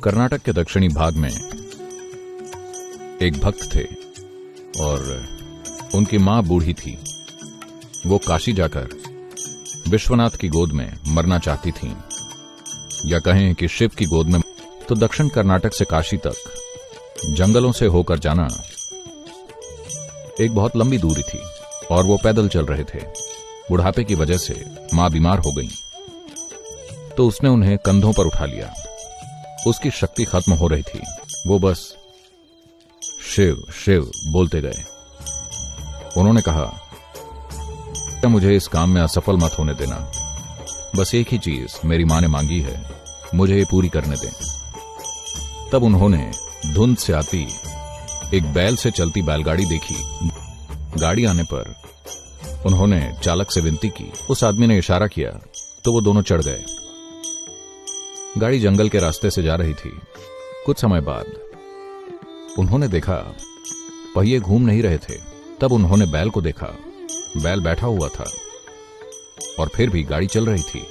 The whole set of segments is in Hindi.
कर्नाटक के दक्षिणी भाग में एक भक्त थे और उनकी मां बूढ़ी थी। वो काशी जाकर विश्वनाथ की गोद में मरना चाहती थीं, या कहें कि शिव की गोद में। तो दक्षिण कर्नाटक से काशी तक जंगलों से होकर जाना एक बहुत लंबी दूरी थी और वो पैदल चल रहे थे। बुढ़ापे की वजह से मां बीमार हो गई तो उसने उन्हें कंधों पर उठा लिया। उसकी शक्ति खत्म हो रही थी। वो बस शिव शिव बोलते गए। उन्होंने कहा, मुझे इस काम में असफल मत होने देना। बस एक ही चीज मेरी मां ने मांगी है, मुझे ये पूरी करने दें। तब उन्होंने धुंध से आती एक बैल से चलती बैलगाड़ी देखी। गाड़ी आने पर उन्होंने चालक से विनती की। उस आदमी ने इशारा किया तो वो दोनों चढ़ गए। गाड़ी जंगल के रास्ते से जा रही थी। कुछ समय बाद उन्होंने देखा पहिए घूम नहीं रहे थे। तब उन्होंने बैल को देखा। बैल बैठा हुआ था और फिर भी गाड़ी चल रही थी।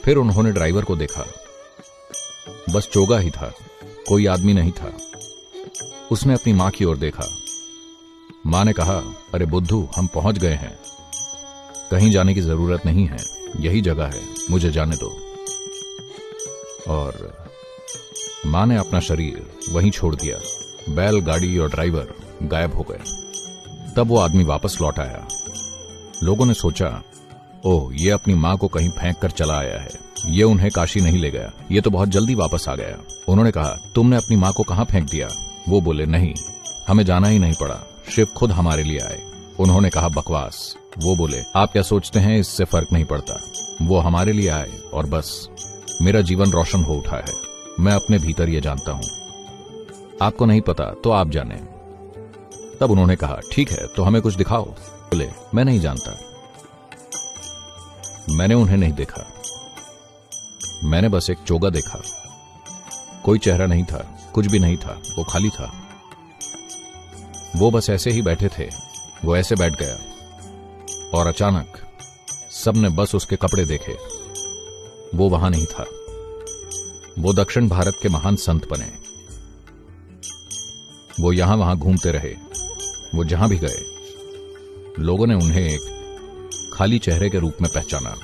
फिर उन्होंने ड्राइवर को देखा। बस चोगा ही था, कोई आदमी नहीं था। उसने अपनी मां की ओर देखा। मां ने कहा, अरे बुद्धू, हम पहुंच गए हैं, कहीं जाने की जरूरत नहीं है, यही जगह है, मुझे जाने दो। और मां ने अपना शरीर वहीं छोड़ दिया। बैल, गाड़ी और ड्राइवर गायब हो गए। तब वो आदमी वापस लौट आया। लोगों ने सोचा, ओह, ये अपनी मां को कहीं फेंक कर चला आया है, ये उन्हें काशी नहीं ले गया, ये तो बहुत जल्दी वापस आ गया। उन्होंने कहा, तुमने अपनी मां को कहां फेंक दिया? वो बोले, नहीं, हमें जाना ही नहीं पड़ा, शिव खुद हमारे लिए आए। उन्होंने कहा, बकवास। वो बोले, आप क्या सोचते हैं, इससे फर्क नहीं पड़ता। वो हमारे लिए आए और बस मेरा जीवन रोशन हो उठा है। मैं अपने भीतर ये जानता हूं, आपको नहीं पता तो आप जाने। तब उन्होंने कहा, ठीक है, तो हमें कुछ दिखाओ। बोले, मैं नहीं जानता, मैंने उन्हें नहीं देखा, मैंने बस एक चोगा देखा। कोई चेहरा नहीं था, कुछ भी नहीं था, वो खाली था। वो बस ऐसे ही बैठे थे। वो ऐसे बैठ गया और अचानक सबने बस उसके कपड़े देखे। वो वहां नहीं था। वो दक्षिण भारत के महान संत बने। वो यहां वहां घूमते रहे। वो जहां भी गए, लोगों ने उन्हें एक खाली चेहरे के रूप में पहचाना।